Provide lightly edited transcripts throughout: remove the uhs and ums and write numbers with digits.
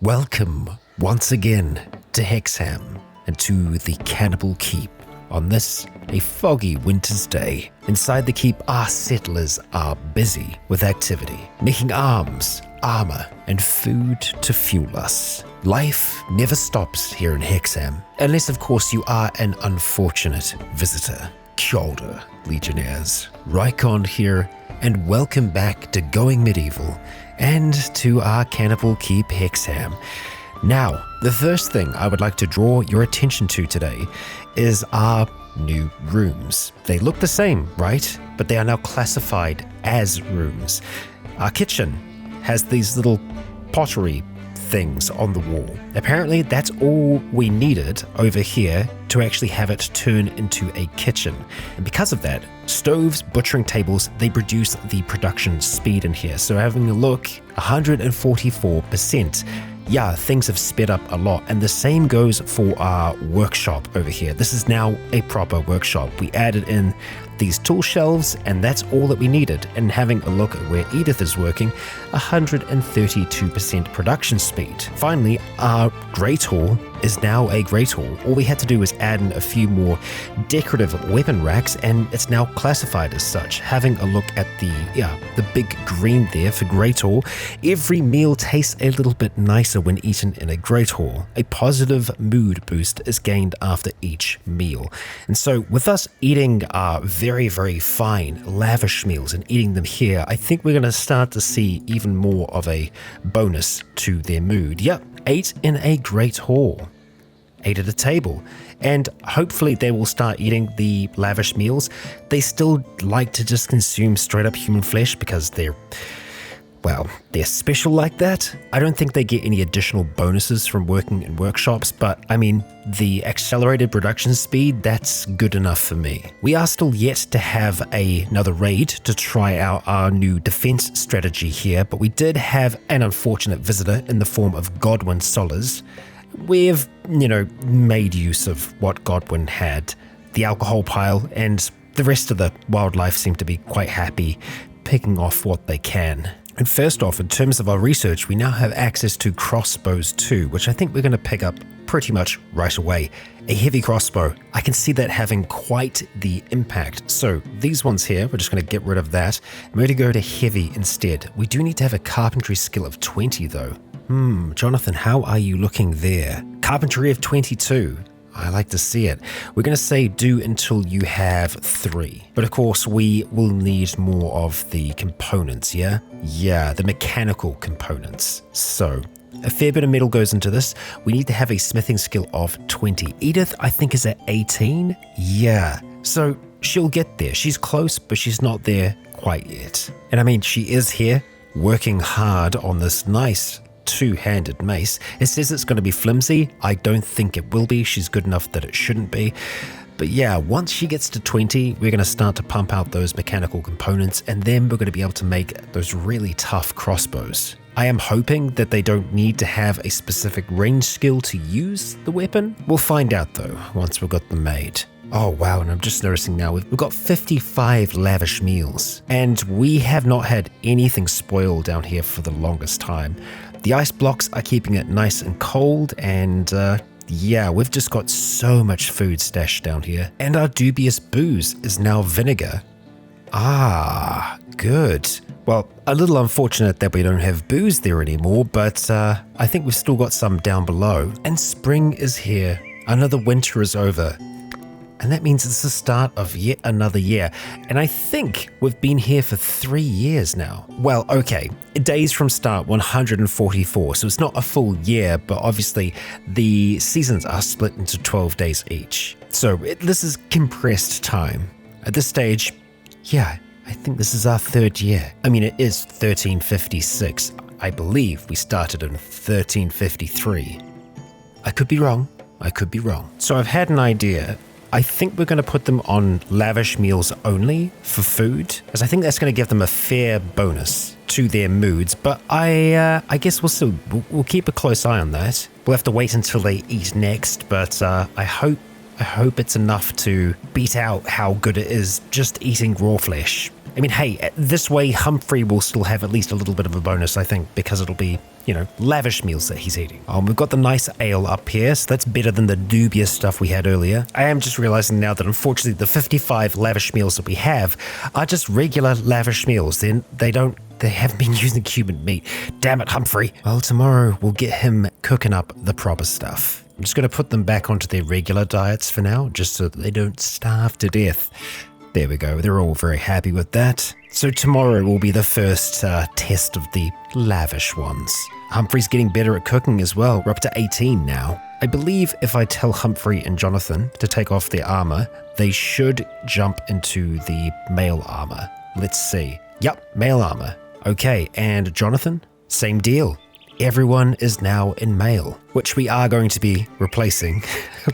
Welcome once again to Hexham and to the Cannibal Keep on this, a foggy winter's day. Inside the keep, our settlers are busy with activity, making arms, armor, and food to fuel us. Life never stops here in Hexham, unless of course you are an unfortunate visitor. Kia ora, Legionnaires. Rycon here, and welcome back to Going Medieval and to our Cannibal Keep Hexham. Now, the first thing I would like to draw your attention to today is our new rooms. They look the same, right? But they are now classified as rooms. Our kitchen has these little pottery things on the wall. Apparently that's all we needed over here to actually have it turn into a kitchen. And because of that, stoves, butchering tables, they produce the production speed in here. So having a look, 144%. Yeah, things have sped up a lot, and the same goes for our workshop over here. This is now a proper workshop. We added in these tool shelves, and that's all that we needed. And having a look at where Edith is working, 132% production speed. Finally, our Great Hall is now a Great Hall. All we had to do was add in a few more decorative weapon racks, and it's now classified as such. Having a look at the big green there for Great Hall, every meal tastes a little bit nicer when eaten in a Great Hall. A positive mood boost is gained after each meal. And so with us eating our very, very fine, lavish meals and eating them here, I think we're going to start to see even more of a bonus to their mood. Yep, 8 in a Great Hall. 8 at a table, and hopefully they will start eating the lavish meals. They still like to just consume straight up human flesh because they're special like that. I don't think they get any additional bonuses from working in workshops, but I mean, the accelerated production speed, that's good enough for me. We are still yet to have another raid to try out our new defense strategy here, but we did have an unfortunate visitor in the form of Godwin Solars. We've, made use of what Godwin had, the alcohol pile, and the rest of the wildlife seem to be quite happy picking off what they can. And first off, in terms of our research, we now have access to crossbows too, which I think we're going to pick up pretty much right away. A heavy crossbow, I can see that having quite the impact. So these ones here, we're just going to get rid of that. I'm going to go to heavy instead. We do need to have a carpentry skill of 20 though. Jonathan, how are you looking there? Carpentry of 22. I like to see it. We're going to say do until you have 3. But of course, we will need more of the components, yeah? Yeah, the mechanical components. So, a fair bit of metal goes into this. We need to have a smithing skill of 20. Edith, I think, is at 18. Yeah. So, she'll get there. She's close, but she's not there quite yet. And I mean, she is here working hard on this nice two-handed mace. It says it's going to be flimsy. I don't think it will be. She's good enough that it shouldn't be. But yeah, once she gets to 20, we're going to start to pump out those mechanical components, and then we're going to be able to make those really tough crossbows. I am hoping that they don't need to have a specific range skill to use the weapon. We'll find out though, once we've got them made. Oh wow, and I'm just noticing now, we've got 55 lavish meals, and we have not had anything spoil down here for the longest time. The ice blocks are keeping it nice and cold, and yeah, we've just got so much food stashed down here. And our dubious booze is now vinegar. Ah, good. Well, a little unfortunate that we don't have booze there anymore, but I think we've still got some down below. And spring is here. Another winter is over. And that means it's the start of yet another year. And I think we've been here for 3 years now. Well, okay, days from start 144, so it's not a full year, but obviously the seasons are split into 12 days each. So this is compressed time. At this stage, yeah, I think this is our 3rd year. I mean, it is 1356. I believe we started in 1353. I could be wrong. So I've had an idea. I think we're going to put them on lavish meals only for food, as I think that's going to give them a fair bonus to their moods. But I guess we'll keep a close eye on that. We'll have to wait until they eat next, but I hope it's enough to beat out how good it is just eating raw flesh. I mean, hey, this way Humphrey will still have at least a little bit of a bonus, I think, because it'll be, lavish meals that he's eating. We've got the nice ale up here, so that's better than the dubious stuff we had earlier. I am just realizing now that unfortunately the 55 lavish meals that we have are just regular lavish meals. They haven't been using human meat. Damn it, Humphrey. Well, tomorrow we'll get him cooking up the proper stuff. I'm just going to put them back onto their regular diets for now, just so that they don't starve to death. There we go. They're all very happy with that. So tomorrow will be the first test of the lavish ones. Humphrey's getting better at cooking as well. We're up to 18 now. I believe if I tell Humphrey and Jonathan to take off their armor, they should jump into the male armor. Let's see. Yep, male armor. Okay, and Jonathan? Same deal. Everyone is now in male, which we are going to be replacing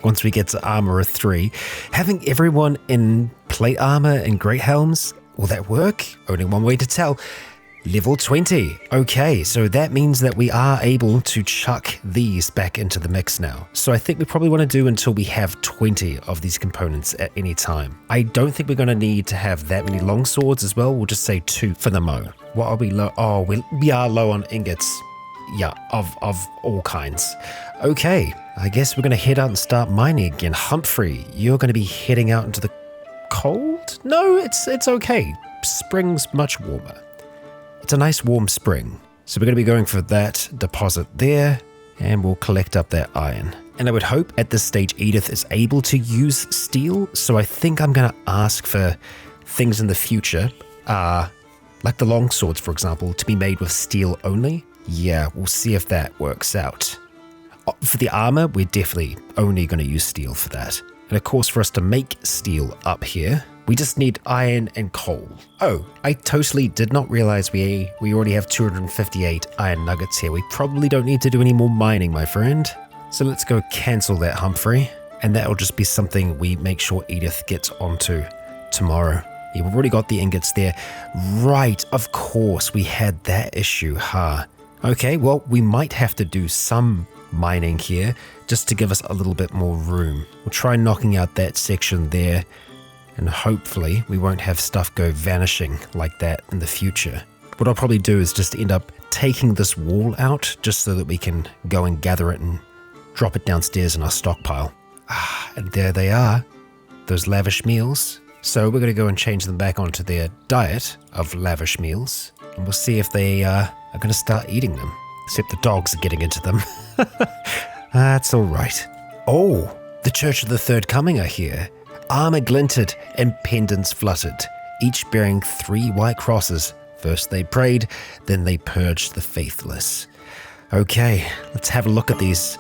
once we get to armor of 3. Having everyone in plate armor and great helms, will that work? Only one way to tell. Level 20. Okay, so that means that we are able to chuck these back into the mix now. So I think we probably want to do until we have 20 of these components at any time. I don't think we're going to need to have that many long swords as well. We'll just say 2 for the mo. What are we low? Oh, we are low on ingots. Yeah, of all kinds. Okay, I guess we're going to head out and start mining again. Humphrey, you're going to be heading out into the cold? No, it's okay. Spring's much warmer. It's a nice warm spring. So we're going to be going for that deposit there, and we'll collect up that iron. And I would hope at this stage Edith is able to use steel, so I think I'm going to ask for things in the future, like the longswords, for example, to be made with steel only. Yeah, we'll see if that works out. For the armor, we're definitely only going to use steel for that. And of course, for us to make steel up here, we just need iron and coal. Oh, I totally did not realize we already have 258 iron nuggets here. We probably don't need to do any more mining, my friend. So let's go cancel that, Humphrey. And that'll just be something we make sure Edith gets onto tomorrow. Yeah, we've already got the ingots there. Right, of course, we had that issue, huh? Okay, well, we might have to do some mining here just to give us a little bit more room. We'll try knocking out that section there, and hopefully we won't have stuff go vanishing like that in the future. What I'll probably do is just end up taking this wall out just so that we can go and gather it and drop it downstairs in our stockpile. And there they are, those lavish meals. So we're going to go and change them back onto their diet of lavish meals, and we'll see if they are going to start eating them. Except the dogs are getting into them. That's all right. Oh, the Church of the Third Coming are here. Armor glinted and pendants fluttered, each bearing 3 white crosses. First they prayed, then they purged the faithless. Okay, let's have a look at these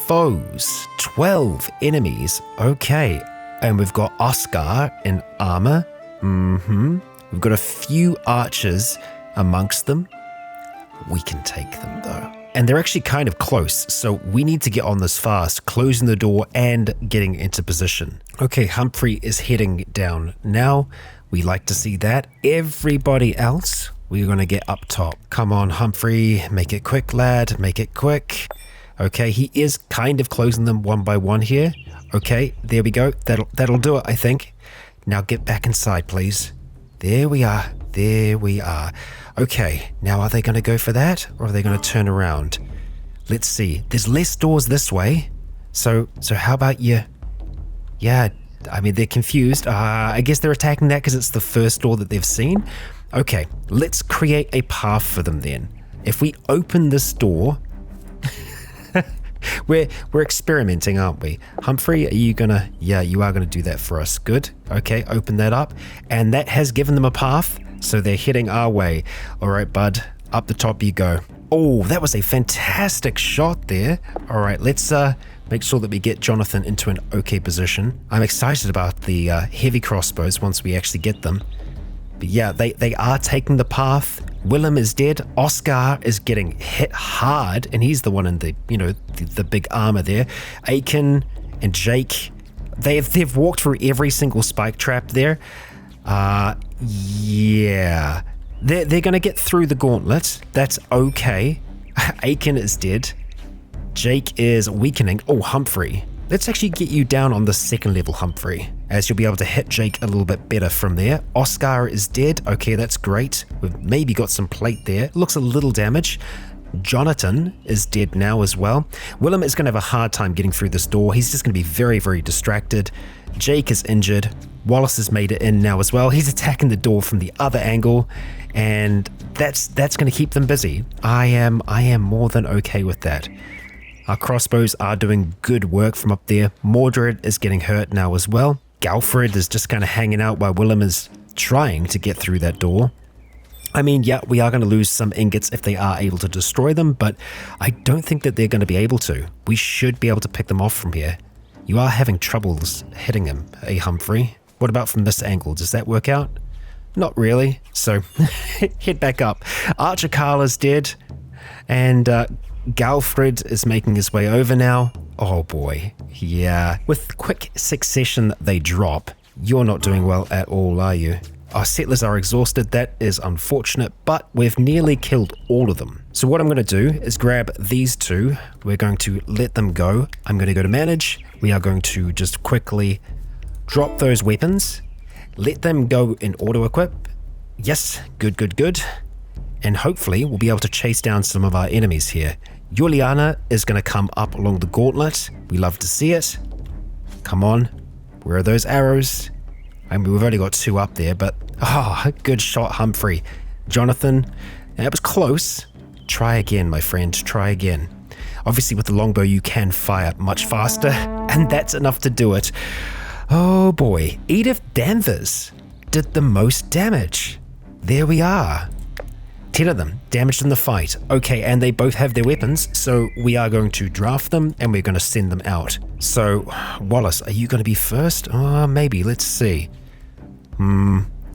foes. 12 enemies. Okay, and we've got Oscar in armor. We've got a few archers amongst them. We can take them though. And they're actually kind of close, so we need to get on this fast, closing the door and getting into position. Okay, Humphrey is heading down now. We like to see that. Everybody else, we're going to get up top. Come on, Humphrey, make it quick, lad, make it quick. Okay, he is kind of closing them one by one here. Okay, there we go. That'll do it, I think. Now get back inside, please. There we are. There we are. Okay, now are they going to go for that, or are they going to turn around? Let's see. There's less doors this way. So how about you? Yeah, I mean, they're confused. I guess they're attacking that because it's the first door that they've seen. Okay, let's create a path for them then. If we open this door... We're experimenting, aren't we? Humphrey, are you gonna... Yeah, you are gonna do that for us. Good. Okay, open that up. And that has given them a path, so they're heading our way. All right, bud, up the top you go. Oh, that was a fantastic shot there. All right, let's make sure that we get Jonathan into an okay position. I'm excited about the heavy crossbows once we actually get them. But yeah, they are taking the path. Willem is dead. Oscar is getting hit hard, and he's the one in the, the big armor there. Aiken and Jake, they've walked through every single spike trap there. Yeah. They're going to get through the gauntlet. That's okay. Aiken is dead. Jake is weakening. Oh, Humphrey. Let's actually get you down on the second level, Humphrey, as you'll be able to hit Jake a little bit better from there. Oscar is dead. Okay, that's great. We've maybe got some plate there. Looks a little damage. Jonathan is dead now as well. Willem is going to have a hard time getting through this door. He's just going to be very, very distracted. Jake is injured. Wallace has made it in now as well. He's attacking the door from the other angle, and that's going to keep them busy. I am more than okay with that. Our crossbows are doing good work from up there. Mordred is getting hurt now as well. Galfred is just kind of hanging out while Willem is trying to get through that door. I mean, yeah, we are going to lose some ingots if they are able to destroy them, but I don't think that they're going to be able to. We should be able to pick them off from here. You are having troubles hitting him, eh, Humphrey? What about from this angle? Does that work out? Not really. So, head back up. Archer Carl is dead, and Galfred is making his way over now. Oh boy, yeah. With quick succession they drop. You're not doing well at all, are you? Our settlers are exhausted. That is unfortunate, but we've nearly killed all of them. So what I'm going to do is grab these two. We're going to let them go. I'm going to go to manage. We are going to just quickly drop those weapons. Let them go in auto-equip. Yes, good, good, good. And hopefully we'll be able to chase down some of our enemies here. Juliana is going to come up along the gauntlet. We love to see it. Come on. Where are those arrows? I mean, we've only got two up there, but good shot, Humphrey. Jonathan, that was close. Try again, my friend, try again. Obviously, with the longbow, you can fire much faster, and that's enough to do it. Oh boy, Edith Danvers did the most damage. There we are. 10 of them damaged in the fight. Okay, and they both have their weapons, so we are going to draft them and we're going to send them out. So, Wallace, are you going to be first? Maybe, let's see.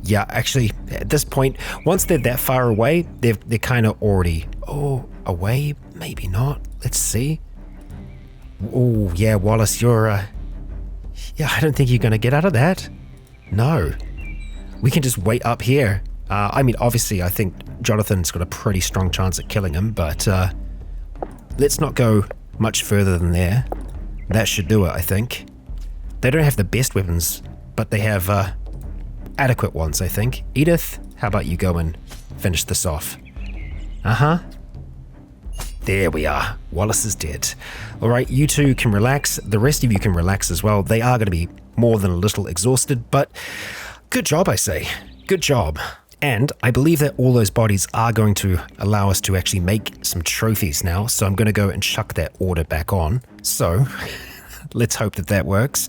Yeah, actually, at this point, once they're that far away, they're kind of already, away? Maybe not. Let's see. Oh, yeah, Wallace, you're, yeah, I don't think you're going to get out of that. No. We can just wait up here. I mean, obviously, I think Jonathan's got a pretty strong chance at killing him, but let's not go much further than there. That should do it, I think. They don't have the best weapons, but they have adequate ones, I think. Edith, how about you go and finish this off? There we are. Wallace is dead. All right, you two can relax. The rest of you can relax as well. They are going to be more than a little exhausted, but good job, I say. Good job. And I believe that all those bodies are going to allow us to actually make some trophies now. So I'm going to go and chuck that order back on. So let's hope that that works.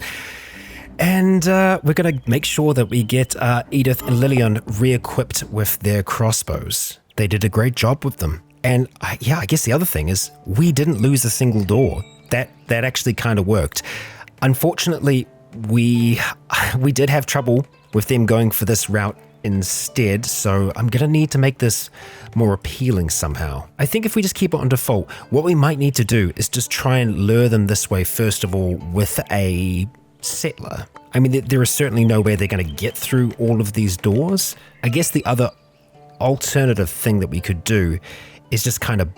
And we're going to make sure that we get Edith and Lillian re-equipped with their crossbows. They did a great job with them. And I guess the other thing is we didn't lose a single door. That actually kind of worked. Unfortunately, we did have trouble with them going for this route instead, so I'm going to need to make this more appealing somehow. I think if we just keep it on default, what we might need to do is just try and lure them this way first of all with a settler. I mean, there is certainly no way they're going to get through all of these doors. I guess the other alternative thing that we could do is just kind of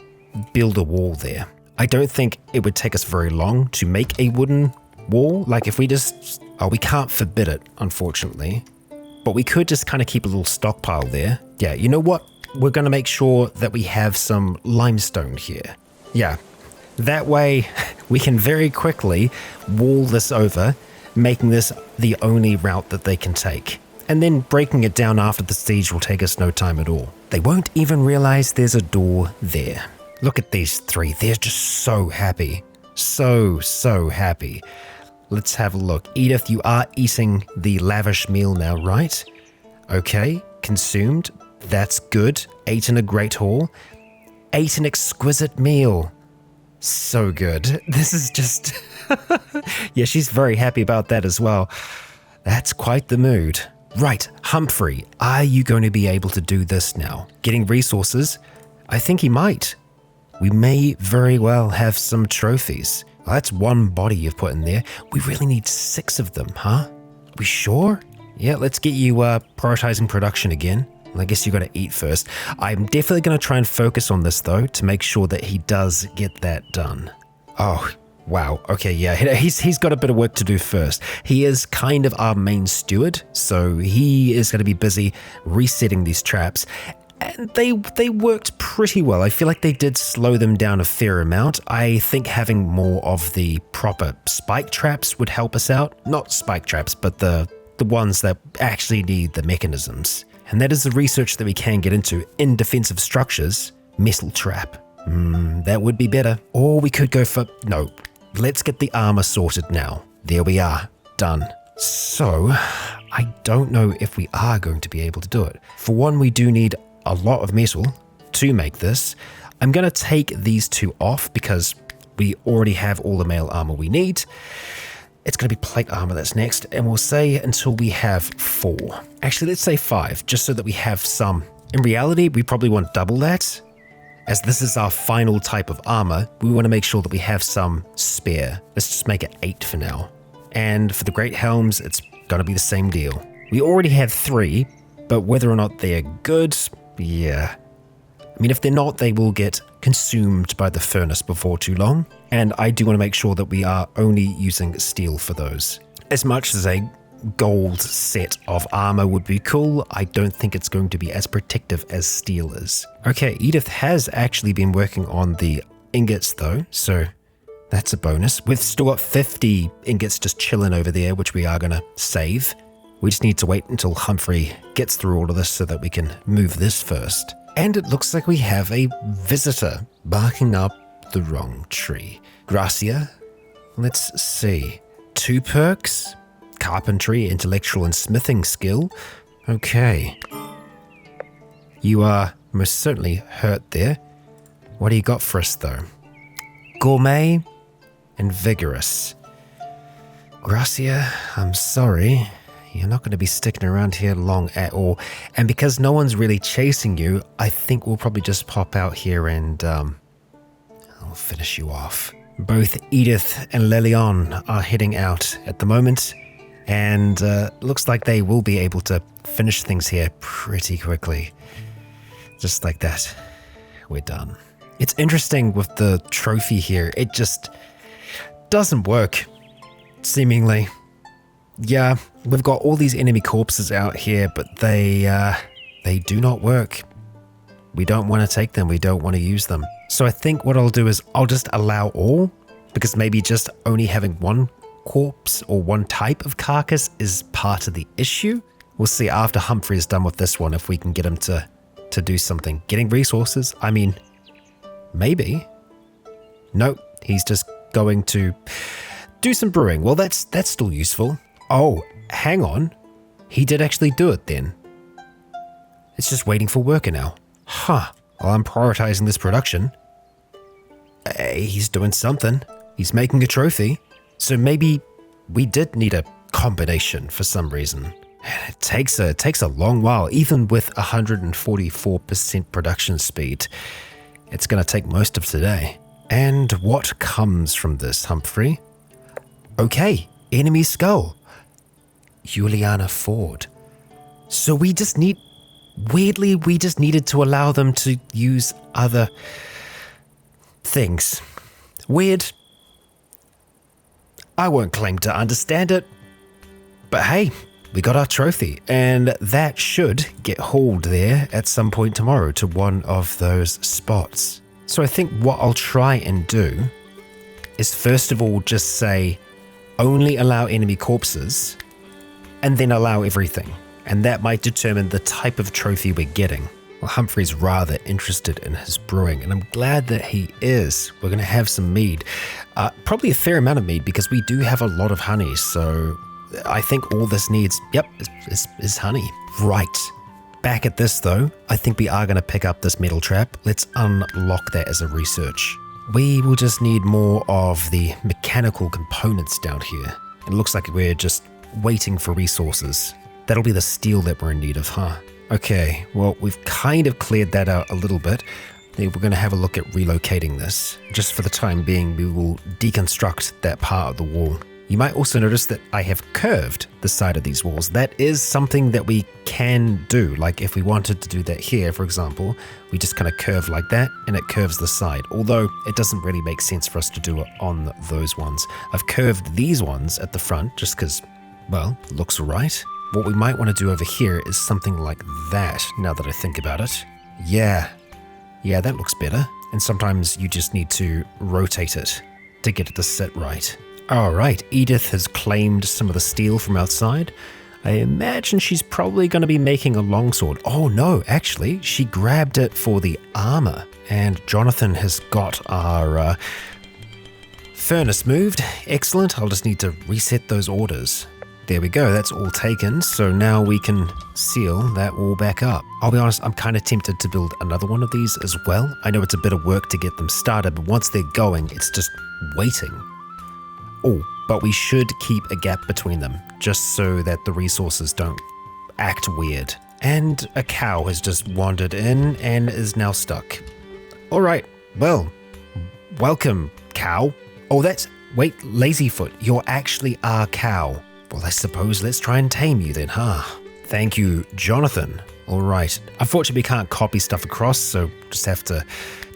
build a wall there. I don't think it would take us very long to make a wooden wall. Like if we just, we can't forbid it, unfortunately. But we could just kind of keep a little stockpile there. Yeah, you know what? We're going to make sure that we have some limestone here. Yeah, that way we can very quickly wall this over, making this the only route that they can take. And then breaking it down after the siege will take us no time at all. They won't even realize there's a door there. Look at these three. They're just so happy. So happy. Let's have a look. Edith, you are eating the lavish meal now, right? Okay, consumed. That's good. Ate in a great hall. Ate an exquisite meal. So good. This is just... yeah, she's very happy about that as well. That's quite the mood. Right, Humphrey, are you going to be able to do this now? Getting resources? I think he might. We may very well have some trophies. Well, that's one body you've put in there. We really need 6 of them, huh? We sure? Yeah, let's get you prioritizing production again. Well, I guess you got to eat first. I'm definitely going to try and focus on this, though, to make sure that he does get that done. Oh, Wow. Okay, yeah, he's got a bit of work to do first. He is kind of our main steward, so he is going to be busy resetting these traps. And they worked pretty well. I feel like they did slow them down a fair amount. I think having more of the proper spike traps would help us out. Not spike traps, but the ones that actually need the mechanisms. And that is the research that we can get into in defensive structures. Metal trap. That would be better. Or we could go for... No, let's get the armor sorted now. There we are. Done. So, I don't know if we are going to be able to do it. For one, we do need a lot of metal to make this. I'm going to take these two off because we already have all the mail armor we need. It's going to be plate armor that's next, and we'll say until we have 4. Actually, let's say 5, just so that we have some. In reality, we probably want double that. As this is our final type of armor, we want to make sure that we have some spare. Let's just make it 8 for now. And for the Great Helms, it's going to be the same deal. We already have 3, but whether or not they're good, yeah. I mean, if they're not, they will get consumed by the furnace before too long. And I do want to make sure that we are only using steel for those. As much as a gold set of armor would be cool, I don't think it's going to be as protective as steel is. Okay, Edith has actually been working on the ingots though, so that's a bonus. We've still got 50 ingots just chilling over there, which we are going to save. We just need to wait until Humphrey gets through all of this so that we can move this first. And it looks like we have a visitor barking up the wrong tree. Gracia, let's see. 2 perks, carpentry, intellectual and smithing skill. Okay. You are most certainly hurt there. What do you got for us though? Gourmet and vigorous. Gracia, I'm sorry. You're not going to be sticking around here long at all. And because no one's really chasing you, I think we'll probably just pop out here and I'll finish you off. Both Edith and Lelion are heading out at the moment. And looks like they will be able to finish things here pretty quickly. Just like that. We're done. It's interesting with the trophy here. It just doesn't work, seemingly. Yeah, we've got all these enemy corpses out here, but they do not work. We don't want to take them. We don't want to use them. So I think what I'll do is I'll just allow all, because maybe just only having one corpse or one type of carcass is part of the issue. We'll see after Humphrey is done with this one if we can get him to do something. Getting resources, I mean, maybe. Nope, he's just going to do some brewing. Well, that's still useful. Oh, hang on. He did actually do it then. It's just waiting for worker now. Huh. Well, I'm prioritizing this production. He's doing something. He's making a trophy. So maybe we did need a combination for some reason. It takes a long while, even with 144% production speed. It's going to take most of today. And what comes from this, Humphrey? Okay, enemy skull. Juliana Ford. So we just needed to allow them to use other things. Weird. I won't claim to understand it. But hey, we got our trophy, and that should get hauled there at some point tomorrow to one of those spots. So I think what I'll try and do is first of all just say only allow enemy corpses and then allow everything. And that might determine the type of trophy we're getting. Well, Humphrey's rather interested in his brewing, and I'm glad that he is. We're going to have some mead. Probably a fair amount of mead because we do have a lot of honey, so I think all this needs, is honey. Right. Back at this though, I think we are going to pick up this metal trap. Let's unlock that as a research. We will just need more of the mechanical components down here. It looks like we're just waiting for resources. That'll be the steel that we're in need of, huh? Okay, well, we've kind of cleared that out a little bit. We're going to have a look at relocating this. Just for the time being, we will deconstruct that part of the wall. You might also notice that I have curved the side of these walls. That is something that we can do. Like if we wanted to do that here, for example, we just kind of curve like that and it curves the side. Although it doesn't really make sense for us to do it on those ones. I've curved these ones at the front just because, well, it looks all right. What we might want to do over here is something like that, now that I think about it. Yeah, that looks better. And sometimes you just need to rotate it to get it to sit right. All right, Edith has claimed some of the steel from outside. I imagine she's probably going to be making a longsword. Oh no, actually, she grabbed it for the armor. And Jonathan has got our furnace moved. Excellent, I'll just need to reset those orders. There we go, that's all taken, so now we can seal that wall back up. I'll be honest, I'm kind of tempted to build another one of these as well. I know it's a bit of work to get them started, but once they're going, it's just waiting. Oh, but we should keep a gap between them, just so that the resources don't act weird. And a cow has just wandered in and is now stuck. All right, well, welcome, cow. Oh, wait, Lazyfoot, you're actually our cow. Well, I suppose let's try and tame you then, huh? Thank you, Jonathan. All right, unfortunately we can't copy stuff across, so just have to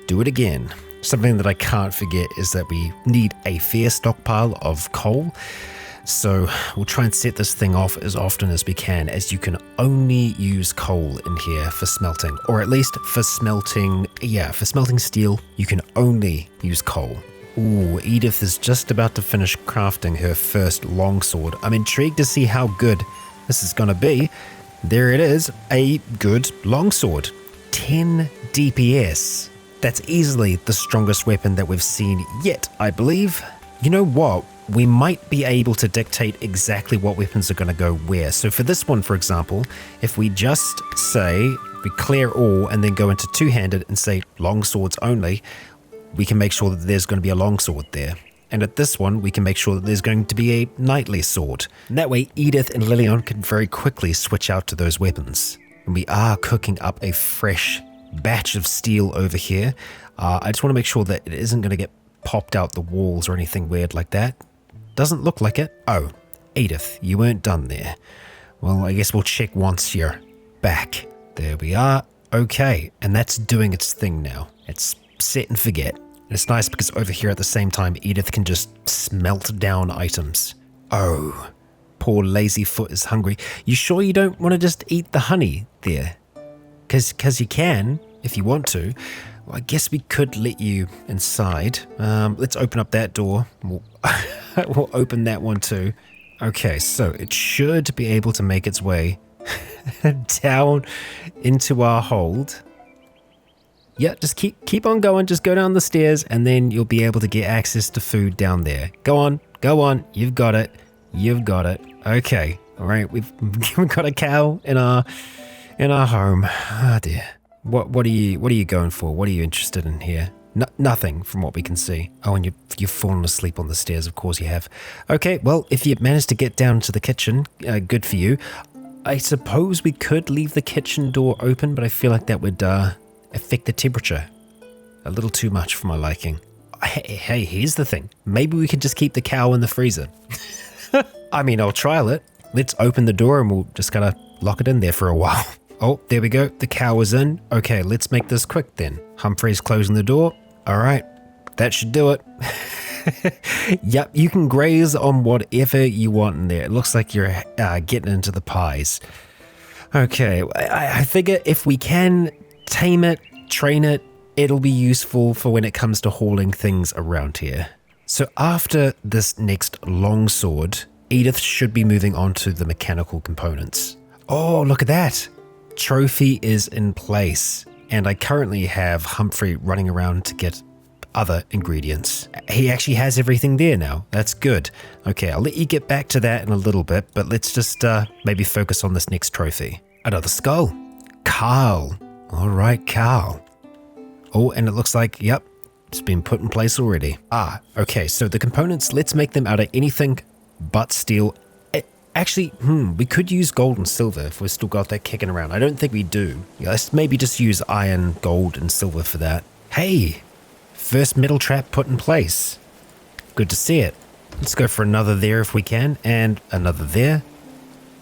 do it again. Something that I can't forget is that we need a fair stockpile of coal. So we'll try and set this thing off as often as we can, as you can only use coal in here for smelting, or at least for smelting, for smelting steel, you can only use coal. Ooh, Edith is just about to finish crafting her first longsword. I'm intrigued to see how good this is going to be. There it is, a good longsword. 10 DPS. That's easily the strongest weapon that we've seen yet, I believe. You know what? We might be able to dictate exactly what weapons are going to go where. So for this one, for example, if we just say, we clear all and then go into two-handed and say longswords only, we can make sure that there's going to be a longsword there. And at this one, we can make sure that there's going to be a knightly sword. And that way, Edith and Lillian can very quickly switch out to those weapons. And we are cooking up a fresh batch of steel over here. I just want to make sure that it isn't going to get popped out the walls or anything weird like that. Doesn't look like it. Oh, Edith, you weren't done there. Well, I guess we'll check once you're back. There we are. Okay, and that's doing its thing now. It's set and forget. And it's nice because over here at the same time, Edith can just smelt down items. Oh, poor Lazyfoot is hungry. You sure you don't want to just eat the honey there? Because you can, if you want to. Well, I guess we could let you inside. Let's open up that door. We'll open that one too. Okay, so it should be able to make its way down into our hold. Yeah, just keep on going. Just go down the stairs and then you'll be able to get access to food down there. Go on. You've got it. Okay. All right, we've got a cow in our home. Oh dear. What are you going for? What are you interested in here? Nothing from what we can see. Oh, and you've fallen asleep on the stairs. Of course you have. Okay, well, if you managed to get down to the kitchen, good for you. I suppose we could leave the kitchen door open, but I feel like that would affect the temperature a little too much for my liking. Hey, here's the thing. Maybe we could just keep the cow in the freezer. I mean, I'll trial it. Let's open the door and we'll just kind of lock it in there for a while. Oh, there we go. The cow is in. Okay, let's make this quick then. Humphrey's closing the door. All right, that should do it. Yep, you can graze on whatever you want in there. It looks like you're getting into the pies. Okay, I figure if we can tame it, train it, it'll be useful for when it comes to hauling things around here. So after this next longsword, Edith should be moving on to the mechanical components. Oh, look at that. Trophy is in place. And I currently have Humphrey running around to get other ingredients. He actually has everything there now. That's good. Okay, I'll let you get back to that in a little bit, but let's just maybe focus on this next trophy. Another skull. Carl. All right, Carl. Oh, and it looks like, yep, it's been put in place already. Okay, so the components, let's make them out of anything but steel. Actually, we could use gold and silver if we've still got that kicking around. I don't think we do. Yeah, let's maybe just use iron, gold, and silver for that. Hey, first metal trap put in place. Good to see it. Let's go for another there if we can, and another there.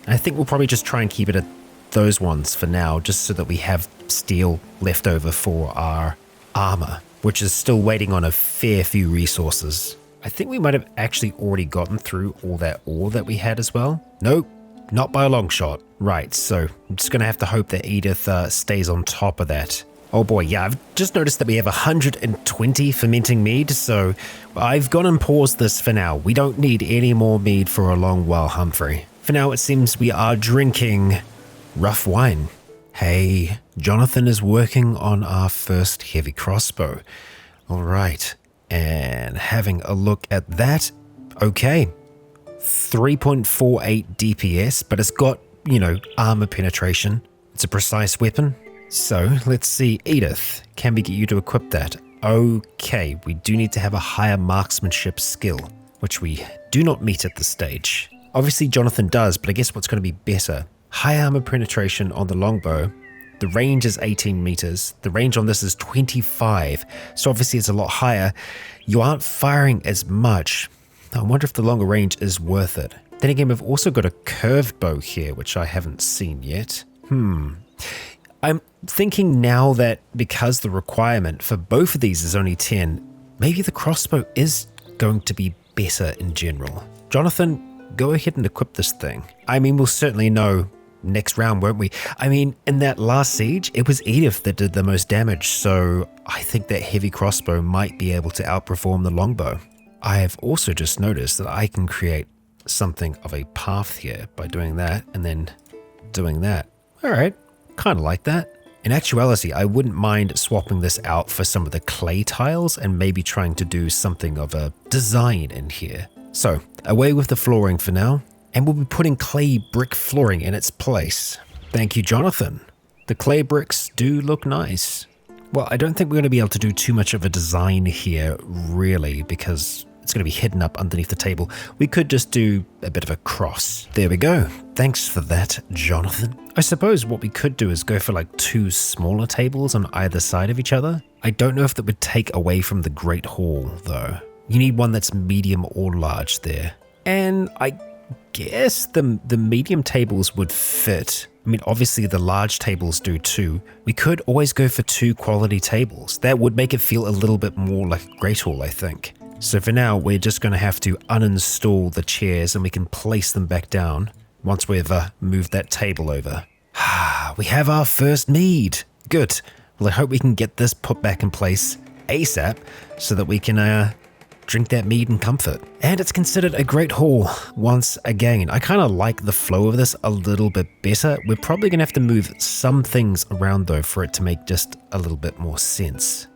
I think we'll probably just try and keep it at those ones for now, just so that we have steel left over for our armor, which is still waiting on a fair few resources. I think we might have actually already gotten through all that ore that we had as well. Nope, not by a long shot. Right, so I'm just going to have to hope that Edith stays on top of that. Oh boy, yeah, I've just noticed that we have 120 fermenting mead, so I've gone and paused this for now. We don't need any more mead for a long while, Humphrey. For now, it seems we are drinking rough wine. Hey, Jonathan is working on our first heavy crossbow. All right, and having a look at that, okay. 3.48 DPS, but it's got, armor penetration. It's a precise weapon. So let's see, Edith, can we get you to equip that? Okay, we do need to have a higher marksmanship skill, which we do not meet at this stage. Obviously Jonathan does, but I guess what's going to be better? High armor penetration on the longbow. The range is 18 meters. The range on this is 25, so obviously it's a lot higher. You aren't firing as much. I wonder if the longer range is worth it. Then again, we've also got a curved bow here, which I haven't seen yet. I'm thinking now that because the requirement for both of these is only 10, maybe the crossbow is going to be better in general. Jonathan, go ahead and equip this thing. I mean, we'll certainly know next round, won't we? I mean, in that last siege, it was Edith that did the most damage, so I think that heavy crossbow might be able to outperform the longbow. I have also just noticed that I can create something of a path here by doing that and then doing that. All right. Kind of like that. In actuality, I wouldn't mind swapping this out for some of the clay tiles and maybe trying to do something of a design in here. So, away with the flooring for now, and we'll be putting clay brick flooring in its place. Thank you, Jonathan. The clay bricks do look nice. Well, I don't think we're going to be able to do too much of a design here, really, because it's going to be hidden up underneath the table. We could just do a bit of a cross. There we go. Thanks for that, Jonathan. I suppose what we could do is go for like 2 smaller tables on either side of each other. I don't know if that would take away from the Great Hall, though. You need one that's medium or large there. And I guess the medium tables would fit. I mean, obviously the large tables do too. We could always go for 2 quality tables. That would make it feel a little bit more like a Great Hall, I think. So for now, we're just going to have to uninstall the chairs and we can place them back down once we've moved that table over. We have our first mead. Good. Well, I hope we can get this put back in place ASAP so that we can drink that mead in comfort. And it's considered a great haul once again. I kind of like the flow of this a little bit better. We're probably going to have to move some things around though for it to make just a little bit more sense.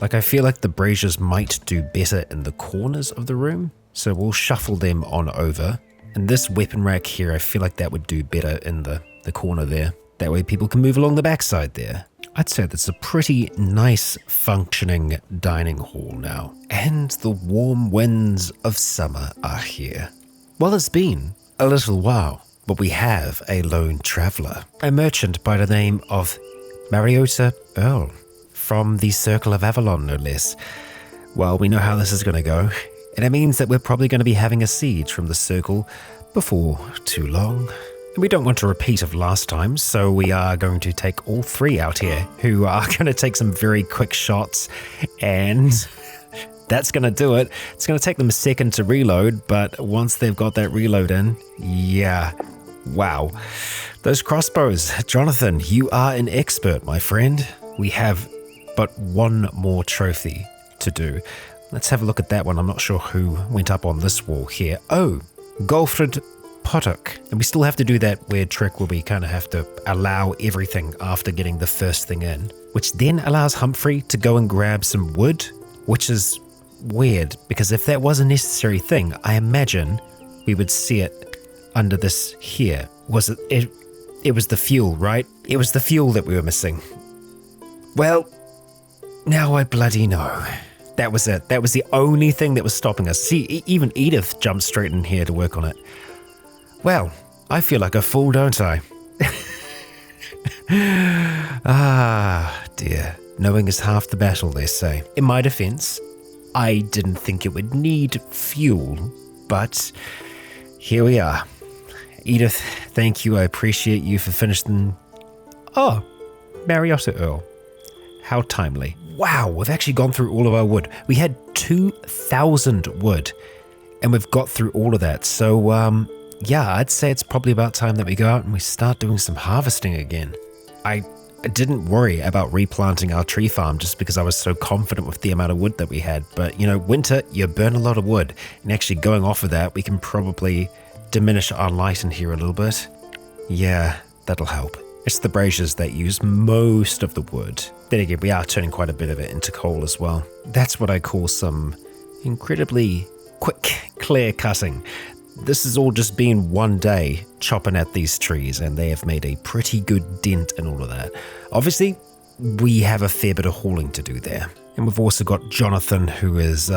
Like I feel like the braziers might do better in the corners of the room, so we'll shuffle them on over. And this weapon rack here, I feel like that would do better in the corner there. That way people can move along the backside there. I'd say that's a pretty nice functioning dining hall now. And the warm winds of summer are here. Well, it's been a little while, but we have a lone traveller, a merchant by the name of Mariota Earl, from the Circle of Avalon, no less. Well, we know how this is going to go, and it means that we're probably going to be having a siege from the Circle before too long. And we don't want a repeat of last time, so we are going to take all 3 out here, who are going to take some very quick shots, and that's going to do it. It's going to take them a second to reload, but once they've got that reload in, yeah, wow. Those crossbows, Jonathan, you are an expert, my friend. We have but 1 more trophy to do. Let's have a look at that one. I'm not sure who went up on this wall here. Oh, Golfred Potok. And we still have to do that weird trick where we kind of have to allow everything after getting the first thing in, which then allows Humphrey to go and grab some wood, which is weird because if that was a necessary thing, I imagine we would see it under this here. Was it was the fuel, right? It was the fuel that we were missing. Well, now I bloody know. That was it. That was the only thing that was stopping us. See, even Edith jumped straight in here to work on it. Well, I feel like a fool, don't I? Ah, dear. Knowing is half the battle, they say. In my defense, I didn't think it would need fuel but here we are. Edith, thank you. I appreciate you for finishing. Oh, Mariota Earl. How timely. Wow, we've actually gone through all of our wood. We had 2,000 wood, and we've got through all of that. So, yeah, I'd say it's probably about time that we go out and we start doing some harvesting again. I didn't worry about replanting our tree farm just because I was so confident with the amount of wood that we had. But, you know, winter, you burn a lot of wood. And actually going off of that, we can probably diminish our light in here a little bit. Yeah, that'll help. It's the braziers that use most of the wood. Then again, we are turning quite a bit of it into coal as well. That's what I call some incredibly quick, clear cutting. This has all just been one day chopping at these trees, and they have made a pretty good dent in all of that. Obviously, we have a fair bit of hauling to do there. And we've also got Jonathan, who is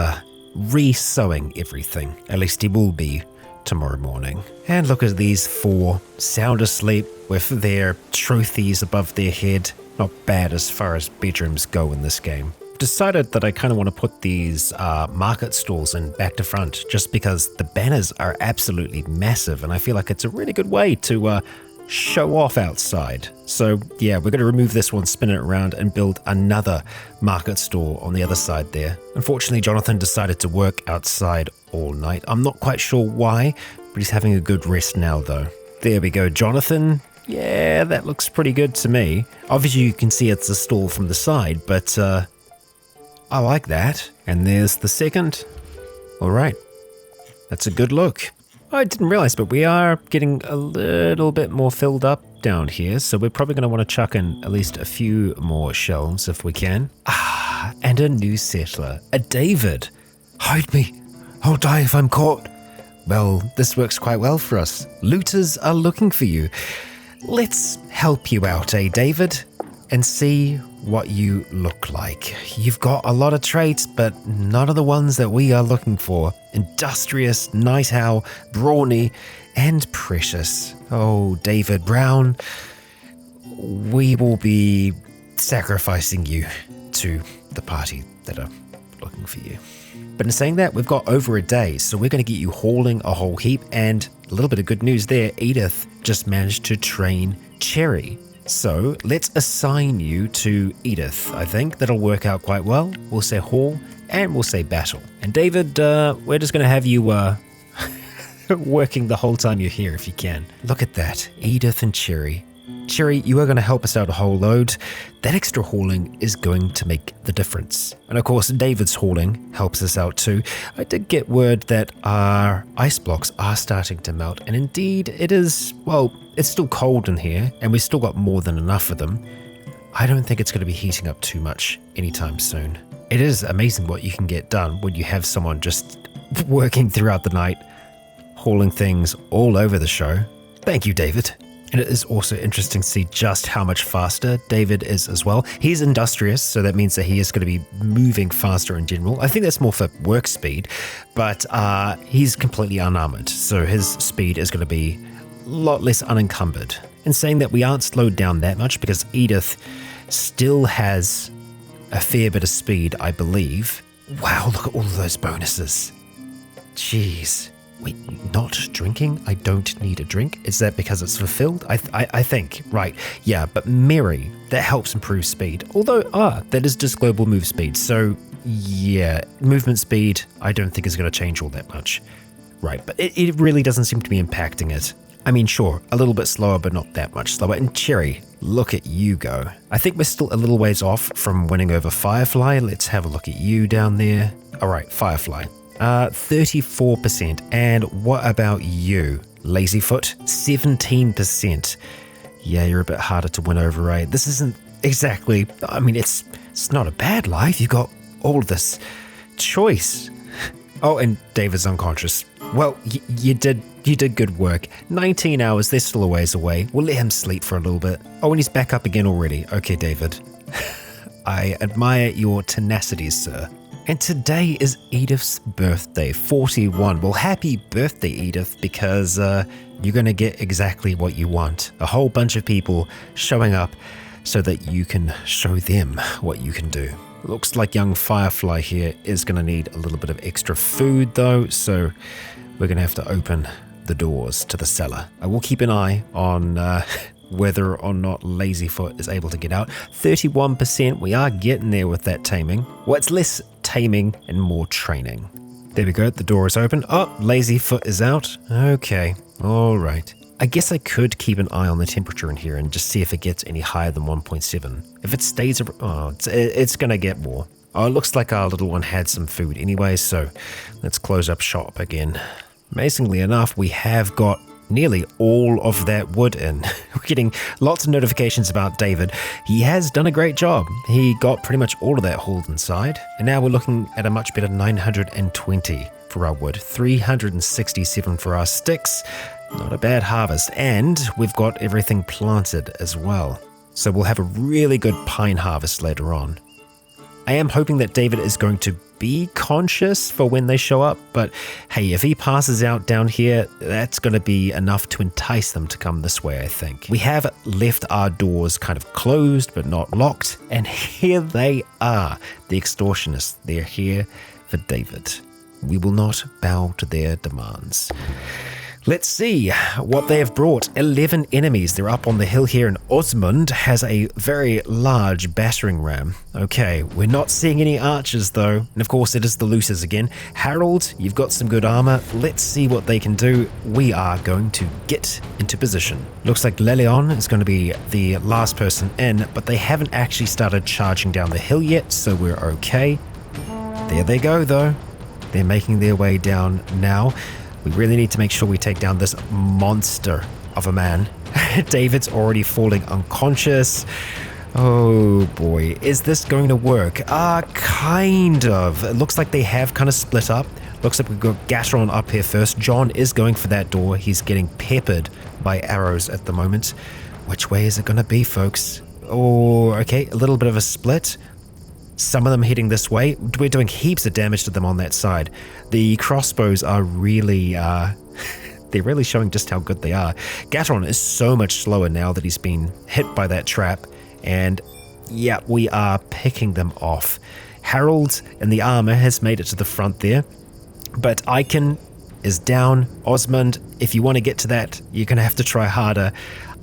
re-sewing everything. At least he will be tomorrow morning. And look at these four, sound asleep with their trophies above their head. Not bad as far as bedrooms go in this game. Decided that I kind of want to put these market stalls in back to front just because the banners are absolutely massive, and I feel like it's a really good way to show off outside. So yeah, we're going to remove this one, spin it around, and build another market stall on the other side there. Unfortunately, Jonathan decided to work outside all night. I'm not quite sure why, but he's having a good rest now though. There we go, Jonathan. Yeah, that looks pretty good to me. Obviously you can see it's a stall from the side, but I like that. And there's the second. All right, that's a good look. I didn't realize, but we are getting a little bit more filled up down here, so we're probably going to want to chuck in at least a few more shelves if we can. Ah, and a new settler, a David. Hide me. I'll die if I'm caught. Well, this works quite well for us. Looters are looking for you. Let's help you out, David? And see what you look like. You've got a lot of traits, but none of the ones that we are looking for. Industrious, night owl, brawny, and precious. Oh, David Brown, we will be sacrificing you to the party that are looking for you. But in saying that, we've got over a day, so we're going to get you hauling a whole heap. And a little bit of good news there, Edith just managed to train Cherry. So let's assign you to Edith. I think that'll work out quite well. We'll say haul and we'll say battle. And David, we're just going to have you working the whole time you're here if you can. Look at that, Edith and Cherry. Cherry, you are going to help us out a whole load. That extra hauling is going to make the difference. And of course, David's hauling helps us out too. I did get word that our ice blocks are starting to melt. And indeed, it is, well, it's still cold in here and we've still got more than enough of them. I don't think it's going to be heating up too much anytime soon. It is amazing what you can get done when you have someone just working throughout the night, hauling things all over the show. Thank you, David. And it is also interesting to see just how much faster David is as well. He's industrious, so that means that he is going to be moving faster in general. I think that's more for work speed, but he's completely unarmored, so his speed is going to be a lot less unencumbered. And saying that we aren't slowed down that much because Edith still has a fair bit of speed, I believe. Wow, look at all of those bonuses. Jeez. Wait, not drinking? I don't need a drink? Is that because it's fulfilled? I think, right. Yeah, but Mary, that helps improve speed. Although, that is just global move speed. So, yeah, movement speed, I don't think is going to change all that much. Right, but it really doesn't seem to be impacting it. I mean, sure, a little bit slower, but not that much slower. And Cherry, look at you go. I think we're still a little ways off from winning over Firefly. Let's have a look at you down there. All right, Firefly. 34%. And what about you? Lazyfoot, 17%. Yeah, you're a bit harder to win over, right? This isn't exactly, I mean, it's not a bad life. You got all this choice. Oh, and David's unconscious. Well, you did good work. 19 hours, they're still a ways away. We'll let him sleep for a little bit. Oh, and he's back up again already. Okay, David. I admire your tenacity, sir. And today is Edith's birthday, 41. Well, happy birthday, Edith, because you're going to get exactly what you want. A whole bunch of people showing up so that you can show them what you can do. Looks like young Firefly here is going to need a little bit of extra food, though, so we're going to have to open the doors to the cellar. I will keep an eye on whether or not Lazyfoot is able to get out. 31%, we are getting there with that taming. Well, it's less taming and more training. There we go, the door is open. Oh, Lazyfoot is out. Okay, all right. I guess I could keep an eye on the temperature in here and just see if it gets any higher than 1.7. If it stays, it's going to get more. Oh, it looks like our little one had some food anyway, so let's close up shop again. Amazingly enough, we have got nearly all of that wood in. We're getting lots of notifications about David. He has done a great job. He got pretty much all of that hauled inside. And now we're looking at a much better 920 for our wood, 367 for our sticks. Not a bad harvest. And we've got everything planted as well. So we'll have a really good pine harvest later on. I am hoping that David is going to be conscious for when they show up, but hey, if he passes out down here, that's going to be enough to entice them to come this way, I think. We have left our doors kind of closed, but not locked, and here they are, the extortionists. They're here for David. We will not bow to their demands. Let's see what they have brought. 11 enemies. They're up on the hill here, and Osmond has a very large battering ram. Okay, we're not seeing any archers though. And of course it is the looters again. Harold, you've got some good armor. Let's see what they can do. We are going to get into position. Looks like Lelion is going to be the last person in, but they haven't actually started charging down the hill yet, so we're okay. There they go though. They're making their way down now. We really need to make sure we take down this monster of a man. David's already falling unconscious. Oh boy, is this going to work? Kind of. It looks like they have kind of split up. Looks like we've got Gatron up here first. John is going for that door. He's getting peppered by arrows at the moment. Which way is it going to be, folks? Oh, okay, a little bit of a split. Some of them heading this way. We're doing heaps of damage to them on that side. The crossbows are really, they're really showing just how good they are. Gatron is so much slower now that he's been hit by that trap. And yeah, we are picking them off. Harold in the armor has made it to the front there. But Rycon is down. Osmond, if you want to get to that, you're going to have to try harder.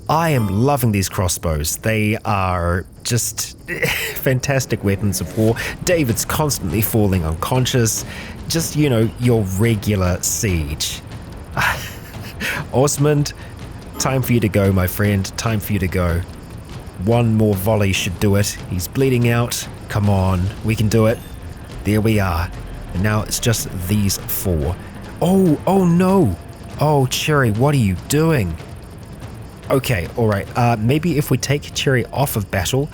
I am loving these crossbows. They are just fantastic weapons of war. David's constantly falling unconscious. Just, you know, your regular siege. Osmond, time for you to go, my friend. Time for you to go. One more volley should do it. He's bleeding out. Come on, we can do it. There we are. And now it's just these four. Oh no. Oh, Cherry, what are you doing? Okay, alright, maybe if we take Cherry off of battle.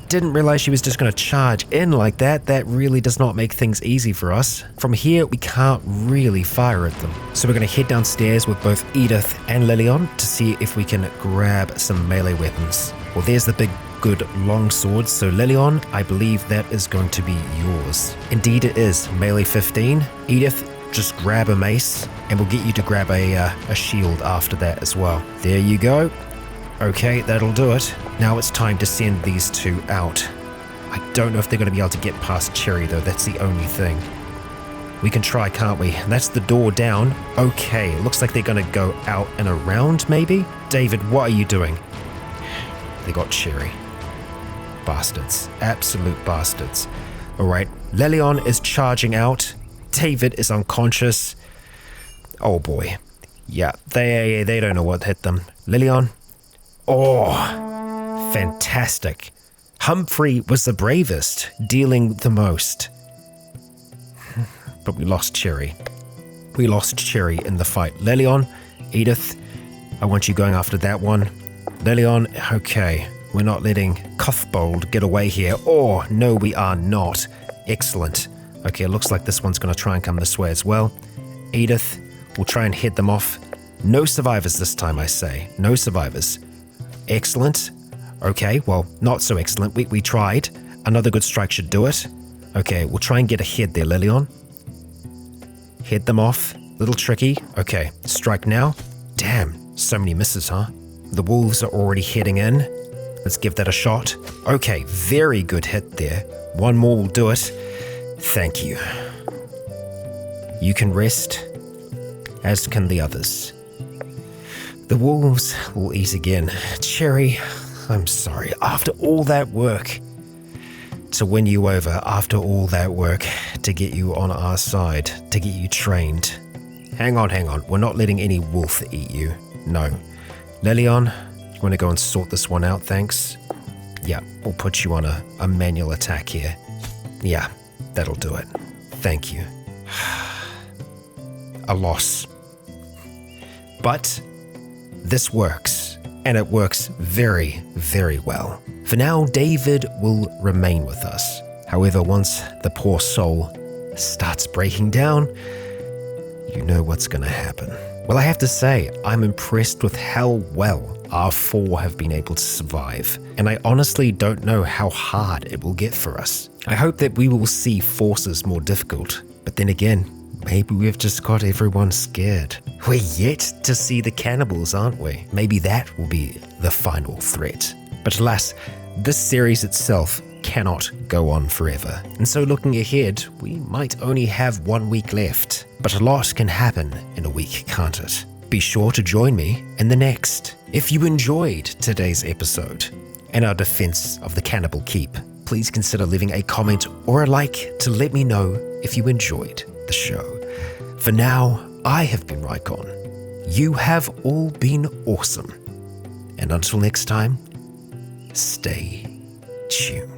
Didn't realize she was just going to charge in like that. That really does not make things easy for us. From here, we can't really fire at them. So we're going to head downstairs with both Edith and Lelion to see if we can grab some melee weapons. Well, there's the big good long sword. So Lelion, I believe that is going to be yours. Indeed it is. Melee 15. Edith, just grab a mace and we'll get you to grab a shield after that as well. There you go. Okay, that'll do it. Now it's time to send these two out. I don't know if they're going to be able to get past Cherry though, that's the only thing. We can try, can't we? That's the door down. Okay, looks like they're going to go out and around maybe? David, what are you doing? They got Cherry. Bastards. Absolute bastards. Alright, Lelion is charging out. David is unconscious. Oh boy. Yeah, they don't know what hit them. Lelion. Oh, fantastic. Humphrey was the bravest, dealing the most. But we lost Cherry. We lost Cherry in the fight. Lelion, Edith, I want you going after that one. Lelion, okay. We're not letting Cuthbold get away here. Oh, no, we are not. Excellent. Okay, it looks like this one's going to try and come this way as well. Edith, we'll try and head them off. No survivors this time, I say. No survivors. Excellent. Okay, well, not so excellent. We tried. Another good strike should do it. Okay, we'll try and get ahead there, Lelion. Head them off. Little tricky. Okay, strike now. Damn, so many misses, huh? The wolves are already heading in. Let's give that a shot. Okay, very good hit there. One more will do it. Thank you. You can rest. as can the others. The wolves will eat again. Cherry, I'm sorry. After all that work to win you over, after all that work to get you on our side, to get you trained. Hang on. We're not letting any wolf eat you. No. Lelion, you want to go and sort this one out, thanks? Yeah, we'll put you on a manual attack here. Yeah, that'll do it. Thank you. A loss. But this works, and it works very, very well. For now, David will remain with us. However, once the poor soul starts breaking down, you know what's going to happen. Well, I have to say, I'm impressed with how well our four have been able to survive, and I honestly don't know how hard it will get for us. I hope that we will see forces more difficult, but then again, maybe we've just got everyone scared. We're yet to see the cannibals, aren't we? Maybe that will be the final threat. But alas, this series itself cannot go on forever. And so looking ahead, we might only have 1 week left. But a lot can happen in a week, can't it? Be sure to join me in the next. If you enjoyed today's episode and our defense of the Cannibal Keep, please consider leaving a comment or a like to let me know if you enjoyed the show. For now, I have been Rycon. You have all been awesome. And until next time, stay tuned.